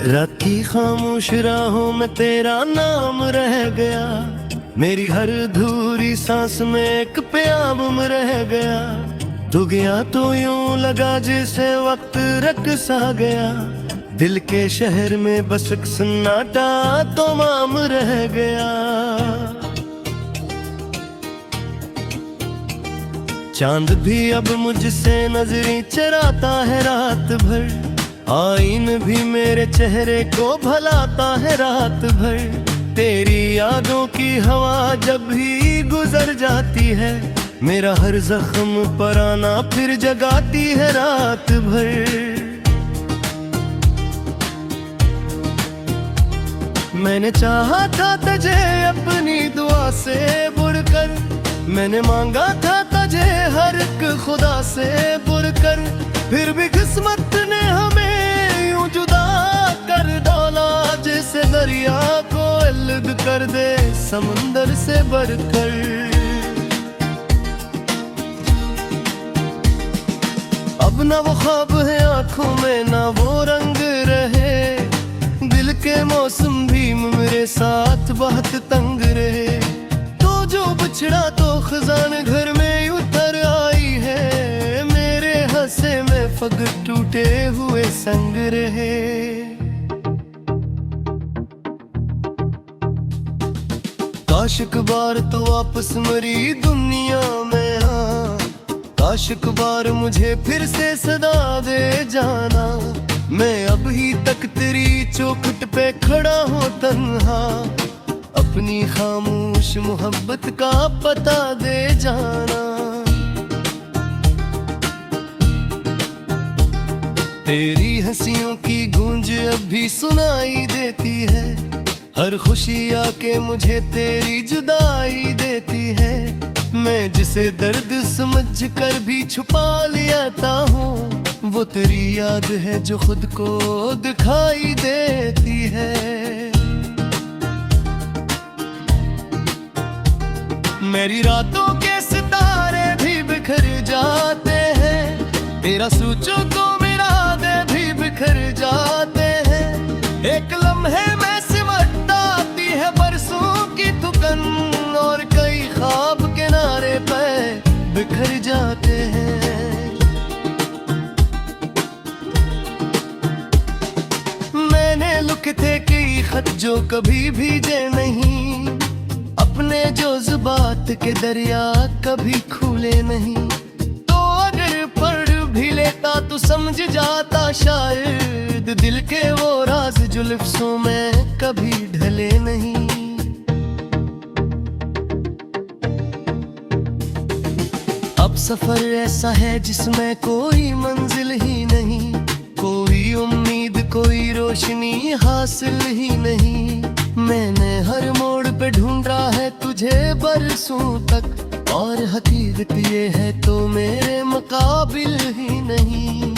रात की खामोश राहों में तेरा नाम रह गया, मेरी हर अधूरी सांस में एक प्याम रह गया। तू गया तो यूं लगा जैसे वक्त रक सा गया, दिल के शहर में बस एक सन्नाटा तो माम रह गया। चांद भी अब मुझसे नजरें चराता है रात भर, आईन भी मेरे चेहरे को भलाता है रात भर। तेरी यादों की हवा जब भी गुजर जाती है, मेरा हर जख्म पर आना फिर जगाती है रात भर। मैंने चाहा था तुझे अपनी दुआ से बुड़कर, मैंने मांगा था तुझे हर एक खुदा से बुड़कर, फिर भी किस्मत ने हमें यूं जुदा कर डाला, जैसे दरिया को अलग कर दे समंदर से बढ़कर। अब ना वो ख्वाब है आंखों में, ना वो रंग रहे, दिल के मौसम भी मेरे साथ बहुत तंग रहे। तो जो बिछड़ा तो खजान घर में उतर आई है, मेरे हंसे में फग टूटे हुए संग रहे। काश एक बार तो वापस मेरी दुनिया में आ, काश एक बार मुझे फिर से सदा दे जाना। मैं अभी तक तेरी चौखट पे खड़ा हूँ तन्हा, अपनी खामोश मोहब्बत का पता दे जाना। तेरी हंसियों की गूंज अब भी सुनाई देती है, हर खुशी आके मुझे तेरी जुदाई देती है। मैं जिसे दर्द समझ कर भी छुपा लेता हूँ, वो तेरी याद है जो खुद को दिखाई देती है। मेरी रातों के सितारे भी बिखर जाते हैं, तेरा सोचो तो मेरा दे भी बिखर जाते हैं। एक लम्हे में सिमट आती है बरसों की थुकन, और कई ख्वाब किनारे पे बिखर जाते हैं। मैंने लिखे थे कई खत जो कभी भीजे नहीं, अपने जो ज़ुबात के दरिया कभी खुले नहीं। तो अगर पढ़ भी लेता तो समझ जाता शायद, दिल के वो राज जो लफ्ज़ों में कभी ढले नहीं। अब सफर ऐसा है जिसमें कोई मंजिल ही नहीं, कोई उम्मीद कोई रोशनी हासिल ही नहीं। मैंने हर मोड़ पे ढूंढा है तुझे बरसों तक, और हकीकत ये है तो मेरे मुकाबिल ही नहीं।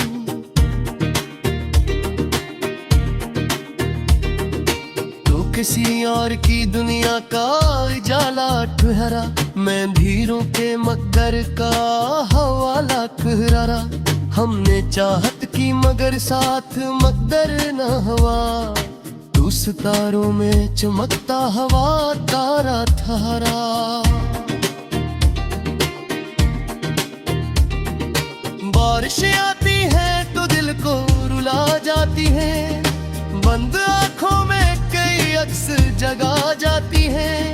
तू किसी और की दुनिया का उजाला ठहरा, मैं भीड़ों के मगर का हवाला ठहरा। हमने चाहत की मगर साथ मकदर न हुआ, तू सितारों में चमकता हवा तारा थारा। बारिशें आती हैं तो दिल को रुला जाती हैं, बंद आंखों में कई अक्स जगा जाती हैं।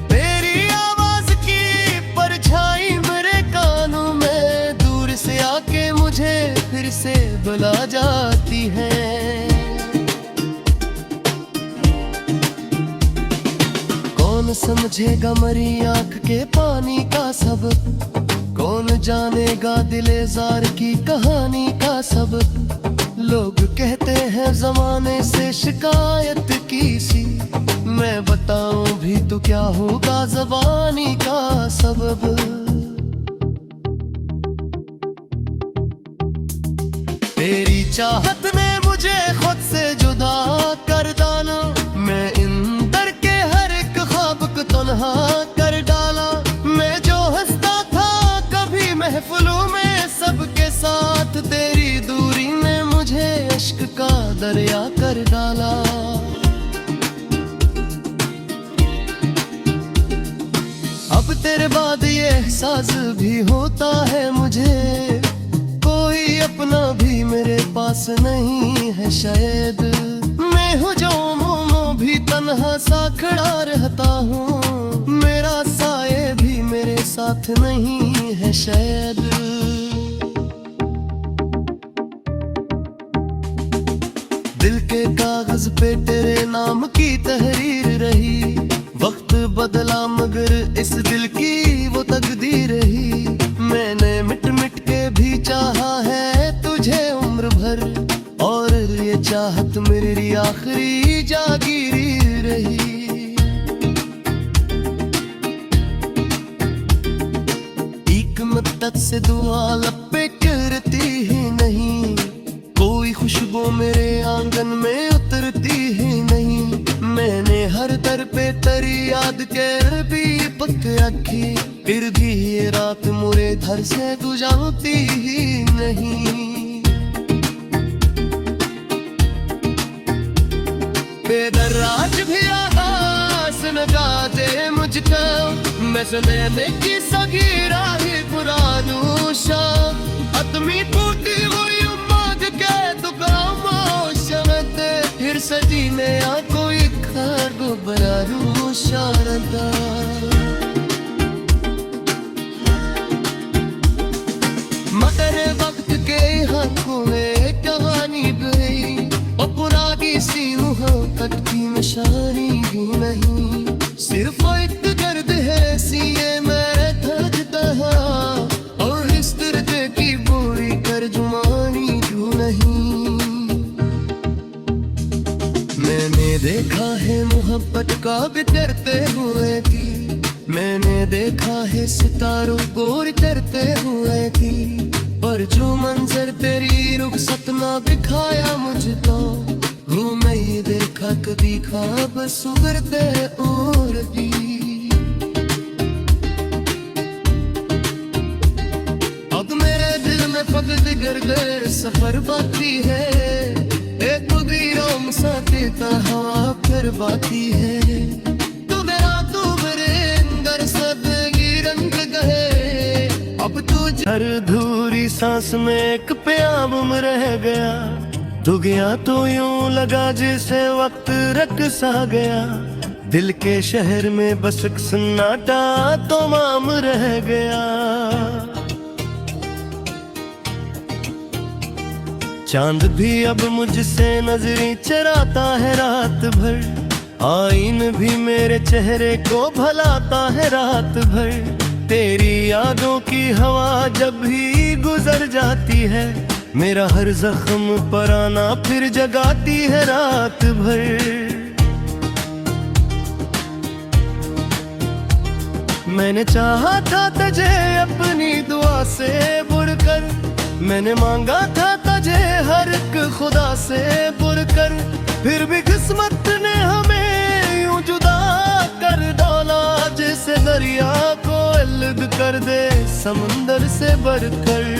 तेरी आवाज की परछाई मेरे कानों में दूर से आके मुझे फिर से बुला जाती है। कौन समझेगा मरी आँख के पानी का सबक, कौन जानेगा दिलेज़ार की कहानी का सबक। लोग कहते हैं ज़माने से शिकायत की सी, मैं बताऊं भी तो क्या होगा ज़बानी का सबब। तेरी चाहत ने मुझे खुद से जुदा कर डाला, मैं इन दर के हर एक ख्वाब को तन्हा कर डाला। मैं जो हंसता था कभी महफिलों में सबके साथ, तेरी दूरी ने मुझे इश्क का दरिया कर डाला। तेरे बाद ये एहसास भी होता है मुझे, कोई अपना भी मेरे पास नहीं है शायद। मैं हूँ जो भी तन्हा सा खड़ा रहता हूँ, मेरा साये भी मेरे साथ नहीं है शायद। दिल के कागज पे तेरे नाम की तहरीर रही, वक्त बदला मगर इस दिल की वो तकदीर रही। मैंने मिट मिट के भी चाहा है तुझे उम्र भर, और ये चाहत मेरी आखिरी जागीरी रही। एक मद्दत से दुआ लब पे करती ही नहीं, कोई खुशबू मेरे आंगन में उतरती ही नहीं। मैंने हर दर पे तेरी याद कर भी पक रखी, फिर भी ये रात मुरे घर से गुजरती ही नहीं। बेदराज भी आकाश नगाते मुझको, मैं सुनने की सगीरा ही पुरानू शाम। अतमी टूटी हुई उम्मीद के तो खामोश रहते, फिर सजीने आ कोई खारगो बरारू शारदा। मगर वक्त के हाथों में कहानी गई, और पुरानी सी मोहब्बत की निशानी भी नहीं। सिर्फ एक दर्द है सीने में धड़कता है, और इस दर्द की पूरी तर्जुमानी तू नहीं। मैंने देखा है मोहब्बत का बिखरते हुए थी, मैंने देखा है सितारों को बिखरते हुए थी। पर जो मंजर तेरी रुखसत ना दिखाया मुझको, वो मैं ये देखा कभी ख्वाब सुगरते और भी। अब मेरे दिल में फकत गर सफर बाकी है, एक मुगीरों सा देता हवा फिर बाकी है। तू मेरे अंदर सदगी रंग गए, अब तू हर धूरी सांस में एक प्याम रह गया। तू गया तो यूं लगा जैसे वक्त रख सा गया, दिल के शहर में बस एक सन्नाटा तो माम रह गया। चांद भी अब मुझसे नजरें चराता है रात भर, आईन भी मेरे चेहरे को भलाता है रात भर। तेरी यादों की हवा जब भी गुजर जाती है, मेरा हर जख्म पर आना फिर जगाती है रात भर। मैंने चाहा था तुझे अपनी दुआ से बुड़कर, मैंने मांगा था तुझे हर एक खुदा से बुड़कर, फिर भी किस्मत ने हमें यूं जुदा कर डाला, जैसे दरिया को अलग कर दे समुंदर से बढ़कर।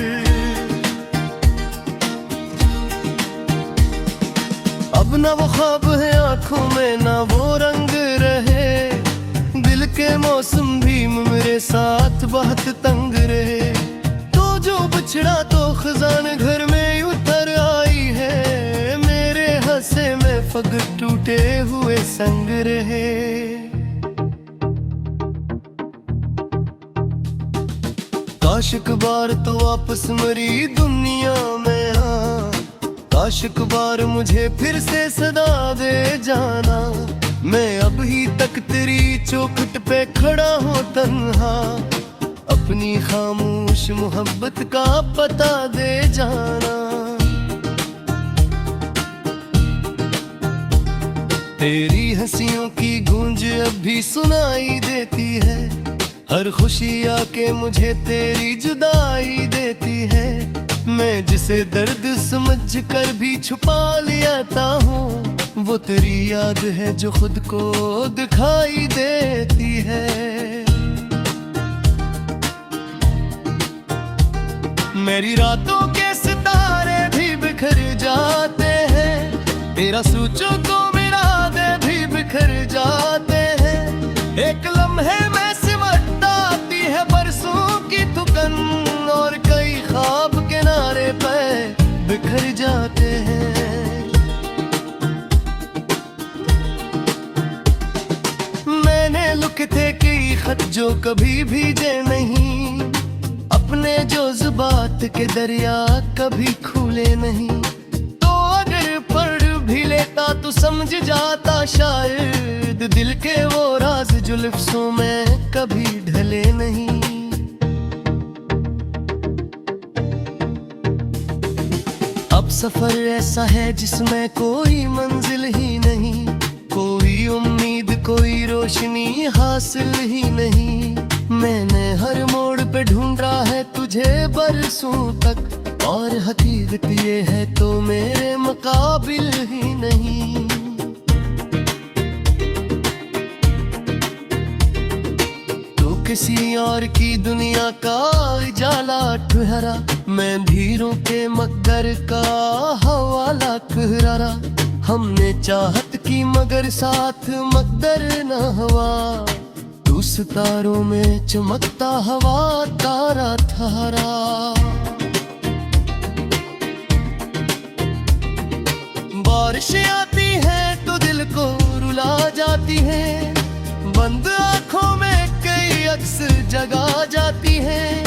अब ना वो ख्वाब है आंखों में ना वो रंग रहे, दिल के मौसम भी मेरे साथ बहुत तंग रहे। तो जो बिछड़ा तो खजान घर में उतर आई है, मेरे हंसे में फगत टूटे हुए संग रहे। काश एक बार तो वापस मेरी दुनिया में आ, काश एक बार मुझे फिर से सदा दे जाना। मैं अभी तक तेरी चौखट पे खड़ा हूँ तन्हा, अपनी खामोश मोहब्बत का पता दे जाना। तेरी हंसियों की गूंज अब भी सुनाई देती है, हर खुशी आके मुझे तेरी जुदाई देती है। मैं जिसे दर्द समझ कर भी छुपा लेता हूँ, वो तेरी याद है जो खुद को दिखाई देती है। मेरी रातों के सितारे भी बिखर जाते हैं, तेरा सोचो तो मेरा दे भी बिखर जाते हैं। एक लम्हे में सिमटता कभी भीजे नहीं, अपने जज्बात के दरिया कभी खुले नहीं। तो अगर पढ़ भी लेता तो समझ जाता शायद, दिल के वो राज जो लफ्ज़ों में कभी ढले नहीं। अब सफर ऐसा है जिसमें कोई मंजिल ही नहीं, कोई उम्मीद कोई रोशनी हासिल ही नहीं। मैंने हर मोड़ पे ढूंढा है तुझे बरसों तक, और हकीकत ये है तो मेरे मुकाबिल ही नहीं। तू किसी और की दुनिया का उजाला ठहरा, मैं धीरों के मगर का हवाला कहरा। हमने चाहत की मगर साथ मकदर न हुआ, तू सितारों में चमकता हवा तारा थारा। बारिशें आती हैं तो दिल को रुला जाती हैं, बंद आंखों में कई अक्स जगा जाती हैं।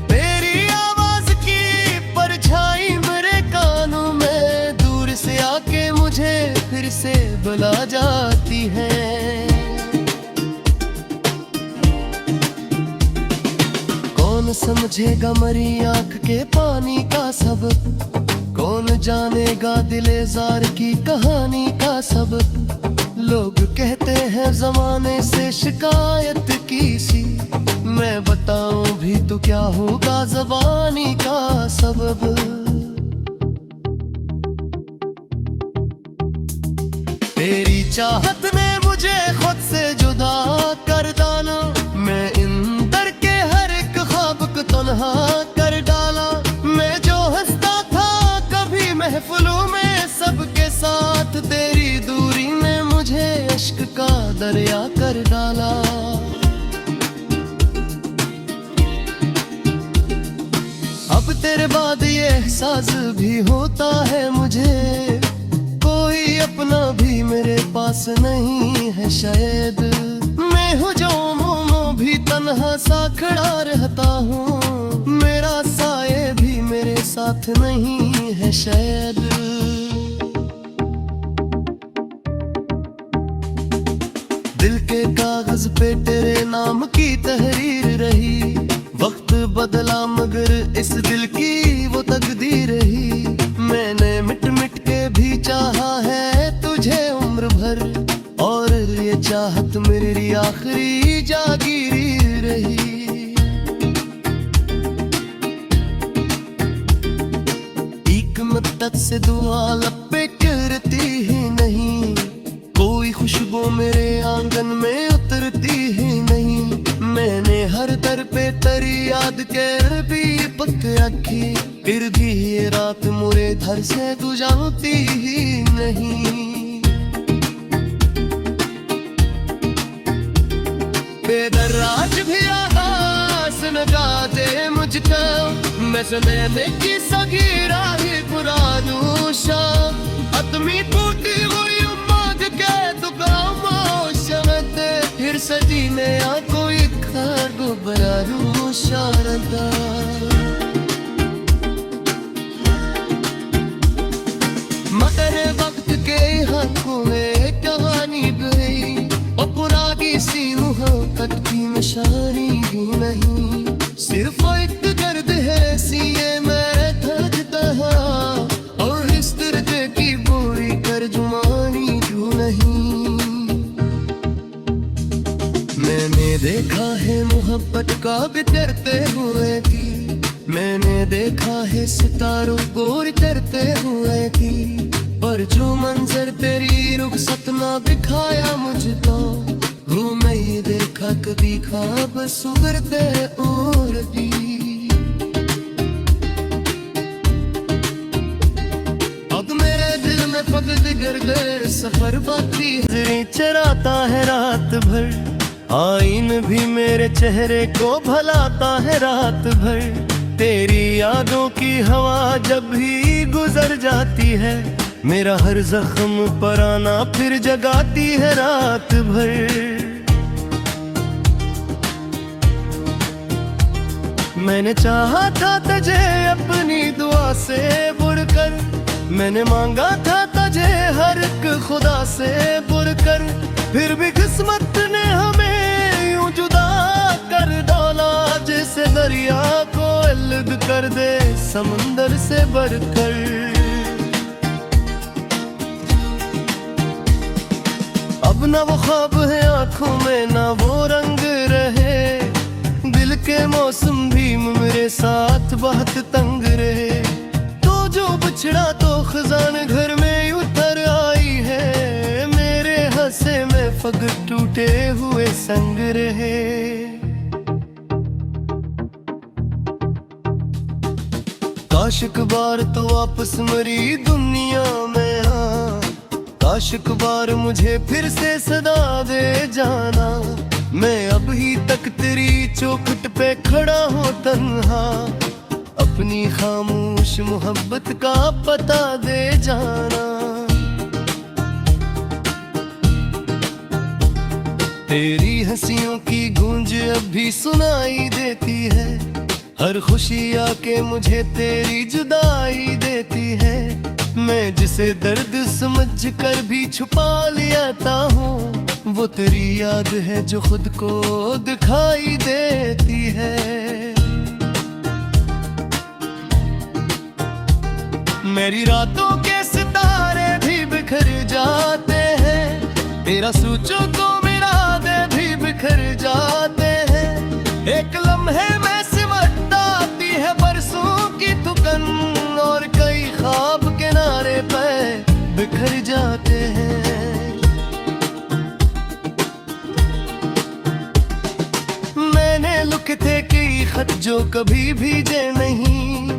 तेरी आवाज की परछाई मेरे कानों में दूर से आके मुझे फिर से बुला जाती है। कौन समझेगा मरी आंख के पानी का सबक, कौन जानेगा दिलेजार की कहानी का सबक। लोग कहते हैं जमाने से शिकायत की सी, मैं बताऊं भी तो क्या होगा ज़बानी का सबब। तेरी चाहत ने मुझे खुद से जुदा कर डाला, मैं इन दर के हर एक ख्वाब को तन्हा कर डाला। मैं जो हंसता था कभी महफिलों में सबके साथ, तेरी दूरी ने मुझे इश्क का दरिया कर डाला। अब तेरे बाद ये एहसास भी होता है मुझे, कोई अपना भी मेरे पास नहीं है शायद। मैं हूँ जो मोमो भी तन्हा सा खड़ा रहता हूँ, मेरा साये भी मेरे साथ नहीं है शायद। दिल के कागज पे तेरे नाम की तहरीर रही, वक्त बदला मगर इस दिल की वो तकदीर रही। मैंने मिट मिट के भी चाहा है तुझे उम्र भर, और ये चाहत मेरी आखिरी जागीरी रही। एक मुद्दत से दुआ लब पे करती ही नहीं, कोई खुशबू मेरे आंगन में उतरती ही नहीं। मैंने हर दर पे तेरी याद कर भी पक रखी, फिर भी ये रात मुरे घर से तू जानती ही नहीं। बेदराज भी आवाज लगाते मुझको, मैं ज़माने की सगीरा ही पुरानूशा। अतमी टूटी हुई उम्मीद के तो खामोश रहते, फिर सजी में आ कोई खागो बरानूशा रहता। मगर वक्त के हाथों में कहानी गई, और पुरानी सी मोहब्बत की निशानी भी नहीं। सिर्फ एक दर्द है सीने में धड़कता है, और इस दर्द की बोरी तर्जुमानी क्यों नहीं। मैंने देखा है मोहब्बत का बिखरते हुए की, मैंने देखा है सितारों को बिखरते हुए की। पर जो मंजर तेरी रुखसत ना दिखाया मुझको, वो नहीं देखा कभी ख्वाब सुगरते और भी। अब मेरे दिल में फकत गर्गर सफर बाकी है, चराता है रात भर। आईन भी मेरे चेहरे को भलाता है रात भर। तेरी यादों की हवा जब भी गुजर जाती है, मेरा हर जख्म पर आना फिर जगाती है रात भर। मैंने चाहा था तुझे अपनी दुआ से बढ़कर, मैंने मांगा था तुझे हर एक खुदा से बढ़कर, फिर भी किस्मत ने हमें यूं जुदा कर डाला, जैसे दरिया को अलग कर दे समंदर से बढ़कर। अब ना वो ख्वाब है आंखों में, ना वो रंग रहे, दिल के मौसम भी मेरे साथ बहुत तंग रहे। तो जो बिछड़ा तो खजान घर में उतर आई है, मेरे हंसे में फग टूटे हुए संग रहे। काश एक बार तो वापस मरी दुनिया में आ, काश एक बार मुझे फिर से सदा दे जाना। मैं अब ही तक तेरी चौखट पे खड़ा हूँ तन्हा, अपनी खामोश मोहब्बत का पता दे जाना। तेरी हंसियों की गूंज अब भी सुनाई देती है, हर खुशी आके मुझे तेरी जुदाई देती है। मैं जिसे दर्द समझ कर भी छुपा लेता हूँ, वो तेरी याद है जो खुद को दिखाई देती है। मेरी रातों के सितारे भी बिखर जाते हैं, तेरा सोचो तो मेरा दे भी बिखर जाते हैं। एक लम्हे में सिमट आती है बरसों की थकन, और कई ख्वाब किनारे पे बिखर जाते हैं। मैंने लिखे थे कई खत जो कभी भीजे नहीं,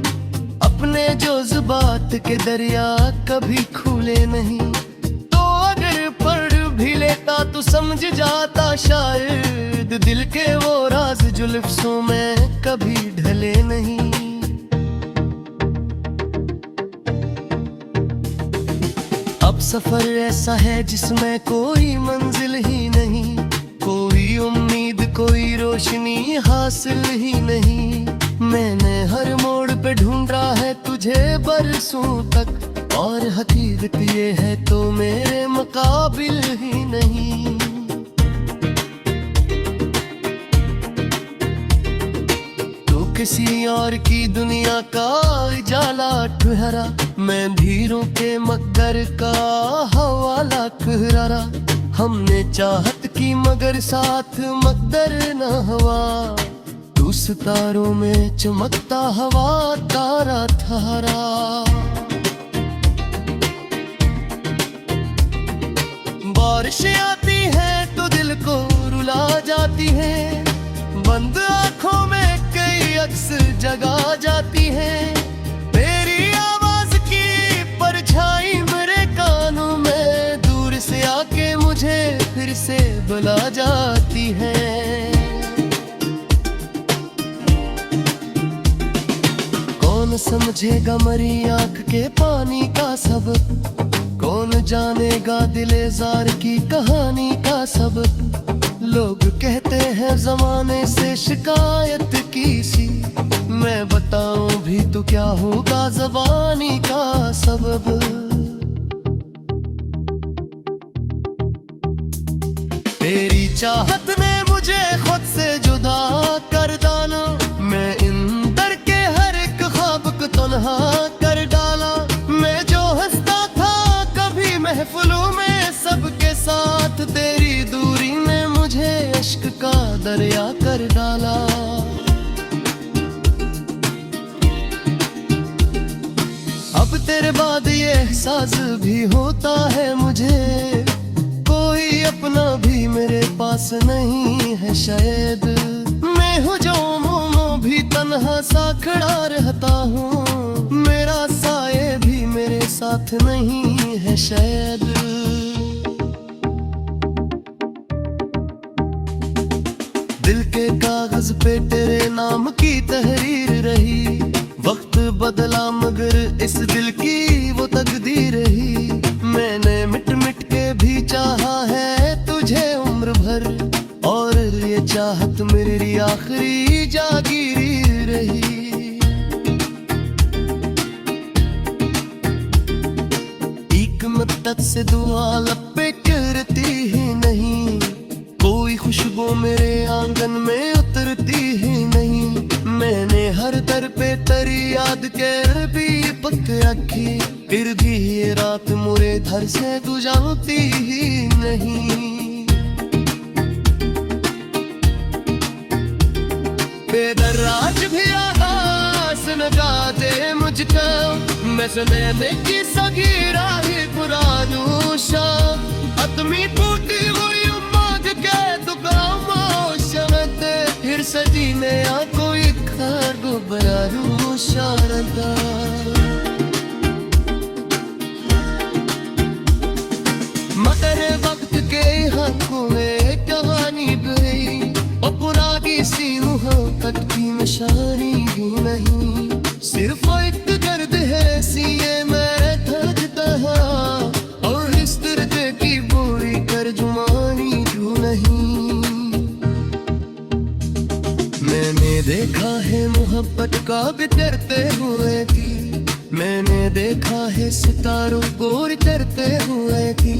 अपने जो जुबात के दरिया कभी खुले नहीं। तो अगर पढ़ भी लेता तो समझ जाता शायद, दिल के वो राज जो लफ्ज़ों में कभी ढले नहीं। अब सफर ऐसा है जिसमें कोई मंजिल ही नहीं, कोई उम्मीद कोई रोशनी हासिल ही नहीं। मैंने हर मोड़ पे ढूंढा है तुझे बरसों तक, और हकीकत ये है तो मेरे मुकाबिल ही नहीं। तू किसी और की दुनिया का उजाला ठहरा, मैं धीरों के मगर का हवाला कहरा। हमने चाहत की मगर साथ मकदर न हवा, तू सितारों में चमकता हवा तारा थारा। बारिशें आती है तो दिल को रुला जाती है, बंद आंखों में कई अक्स जगा जाती है। तेरी आवाज की परछाई मेरे कानों में दूर से आके मुझे फिर से बुला जाती है। कौन समझेगा मरी आंख के पानी का सबक, कौन जानेगा दिलेजार की कहानी का सबक। लोग कहते हैं जमाने से शिकायत की सी, मैं बताऊं भी तो क्या होगा ज़बानी का सबब। तेरी चाहत ने मुझे खुद से जुदा कर डाला, मैं इन दर के हर एक ख्वाब को तन्हा कर डाला। मैं जो हंसता था कभी महफिलों में सबके साथ, तेरी दूरी ने मुझे इश्क का दरिया कर डाला। अब तेरे बाद ये एहसास भी होता है मुझे, कोई अपना भी मेरे पास नहीं है शायद। मैं हूँ जो मोमो भी तन्हा सा खड़ा रहता हूँ, मेरा साये भी मेरे साथ नहीं है शायद। दिल के कागज पे तेरे नाम की तहरीर रही, वक्त बदला मगर इस दिल की वो तकदीर रही। मैंने मिट मिट के भी चाहा है तुझे उम्र भर, और ये चाहत मेरी आखिरी जागीरी रही। एक मदद से दुआ लपे करती ही नहीं, कोई खुशबू मेरे आंगन में उतरती ही नहीं। मैंने हर दर पे तेरी याद कर भी पक रखी, फिर भी ये रात मुरे घर से तू जानती ही नहीं। बेदराज भी आवाज लगा दे मुझको, मैं सुनने की सगीरा ही पुरानू शाम। अतमी टूटी हुई उम्मीद के तू खामोश मत, फिर सजी नया कोई घर गुब्बारू शारदा। मगर वक्त के हाथों में कहानी बही, और पुरानी सी मोहब्बत की निशानी भी नहीं। सिर्फ एक दर्द है सीने में धड़कता है, और इस दर्द की बुरी तर्जुमानी जो नहीं। मैंने देखा है मोहब्बत का बिखरते हुए थी, मैंने देखा है सितारों को बिखरते हुए थी।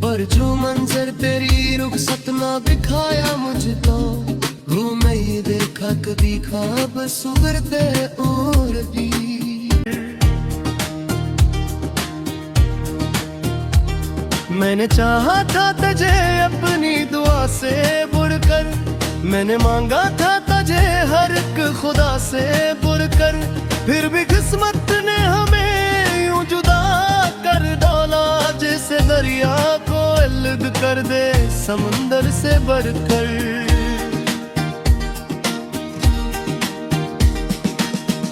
पर जो मंजर तेरी रुखसत ना दिखाया मुझको, वो मैं ये देखा कभी ख्वाब सुबरते और भी। मैंने चाहा था तुझे अपनी दुआ से बुड़कर, मैंने मांगा था तुझे हर एक खुदा से बुड़कर, फिर भी किस्मत ने हमें यूं जुदा कर डाला, जैसे दरिया को अलग कर दे समुंदर से बढ़कर।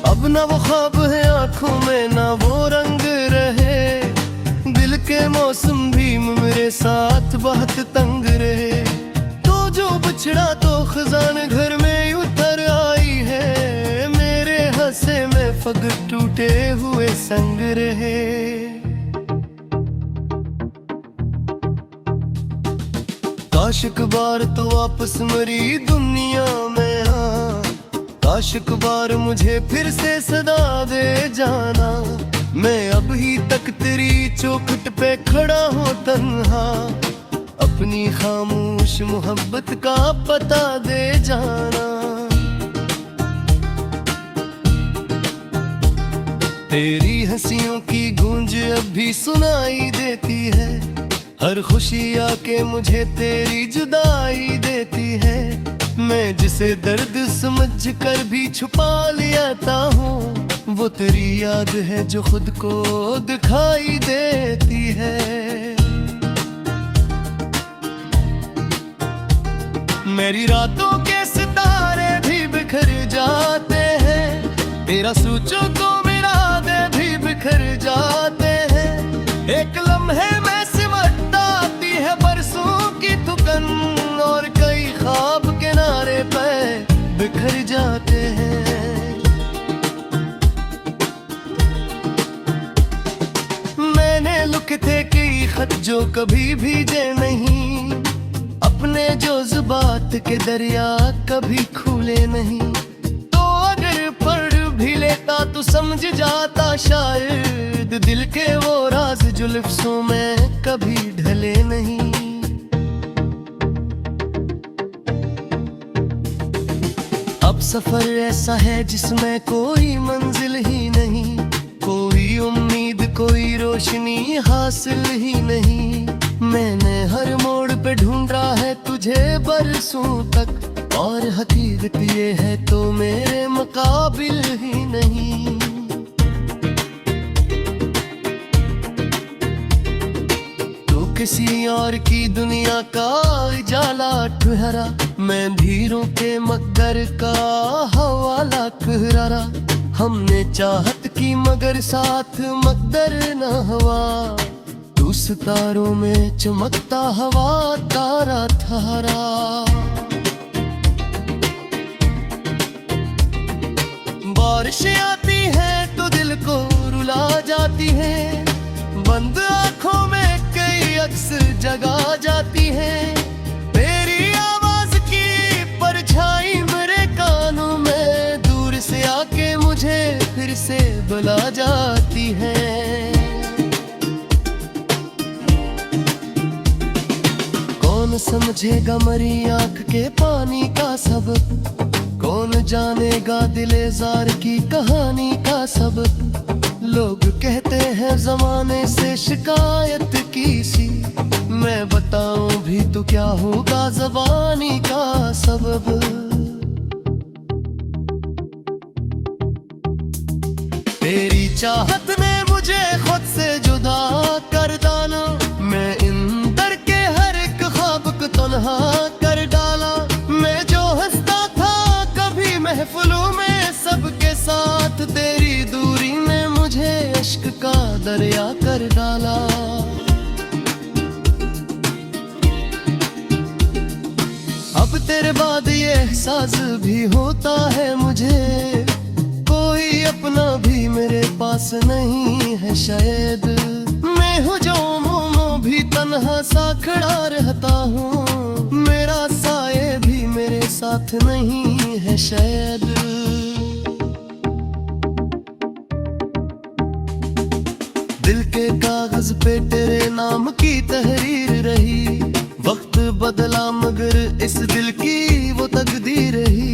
अब ना वो ख्वाब है आंखों में, ना वो रंग रहे, दिल के मौसम भी मेरे साथ बहुत तंग रहे। तो जो बिछड़ा तो खजान घर में उतर आई है, मेरे हंसे में फग टूटे हुए संग रहे। काश एक बार तो वापस मेरी दुनिया में आ, काश एक बार मुझे फिर से सदा दे जाना। मैं अभी तक तेरी चौखट पे खड़ा हूँ तन्हा, अपनी खामोश मोहब्बत का पता दे जाना। तेरी हंसियों की गूंज अभी सुनाई देती है, हर खुशी आके मुझे तेरी जुदाई देती है। मैं जिसे दर्द समझ कर भी छुपा लेता हूँ, वो तेरी याद है जो खुद को दिखाई देती है। मेरी रातों के सितारे भी बिखर जाते हैं, तेरा सोचो तो मेरा दे भी बिखर जाते हैं। एक लम्हे में सिमट आती है बरसों की थुकन, और कई ख्वाब किनारे पे बिखर जाते हैं। मैंने लिखे थे कई खत जो कभी भीजे नहीं, अपने जो ज़ुबात के दरिया कभी खुले नहीं। तो अगर पढ़ भी लेता तो समझ जाता शायद, दिल के वो राज जो लफ्ज़ों में कभी ढले नहीं। अब सफर ऐसा है जिसमें कोई मंजिल ही नहीं, कोई उम्मीद कोई रोशनी हासिल ही नहीं। मैंने हर मोड़ पे ढूंढा है तुझे बरसों तक, और हकीकत ये है तो मेरे मुकाबिल ही नहीं। तो किसी और की दुनिया का उजाला ठहरा, मैं धीरों के मगर का हवाला ठहरा। हमने चाहत की मगर साथ मकदर न हुआ, तू सितारों में चमकता हवा तारा थारा। बारिशें आती हैं तो दिल को रुला जाती हैं, बंद आंखों में कई अक्स जगा जाती हैं। तेरी आवाज की परछाई मेरे कानों में दूर फिर से बुला जाती हैं। कौन समझेगा मरी आंख के पानी का सबब, कौन जानेगा दिलेजार की कहानी का सबब। लोग कहते हैं जमाने से शिकायत की सी, मैं बताऊं भी तो क्या होगा ज़बानी का सबब। तेरी चाहत ने मुझे खुद से जुदा कर डाला, मैं इन दर के हर एक ख्वाब को तन्हा कर डाला। मैं जो हंसता था कभी महफिलों में सबके साथ, तेरी दूरी ने मुझे इश्क का दरिया कर डाला। अब तेरे बाद ये एहसास भी होता है मुझे, कोई अपना भी मेरे पास नहीं है शायद। मैं हूँ जो मोमो भी तन्हा सा खड़ा रहता हूँ, मेरा साये भी मेरे साथ नहीं है शायद। दिल के कागज पे तेरे नाम की तहरीर रही, वक्त बदला मगर इस दिल की वो तकदीर रही।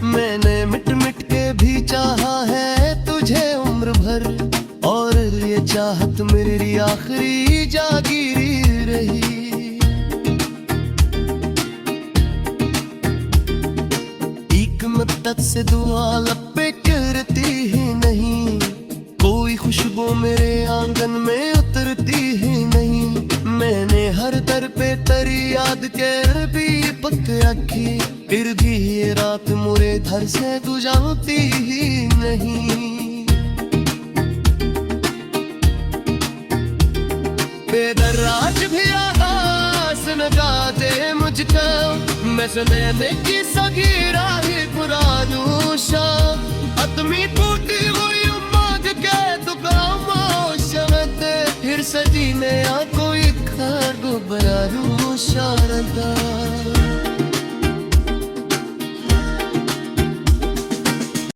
मैंने मिट मिट के भी चाहा है तुझे उम्र भर, और ये चाहत मेरी आखिरी जागीरी रही। एक मुद्दत से दुआ लब पे करती ही नहीं, कोई खुशबू मेरे आंगन में उतरती ही नहीं। मैंने हर दर पे तेरी याद कर भी पक रखी, फिर भी ये रात मुरे घर से तू जानती ही नहीं। बेदराज भी आगास नगाते मुझको, मैं सुनने की सगीरा ही पुरानूशा। अतमी टूटी हुई उम्मीद के तू खामोश, फिर सजीने आ कोई खर बरानूशा।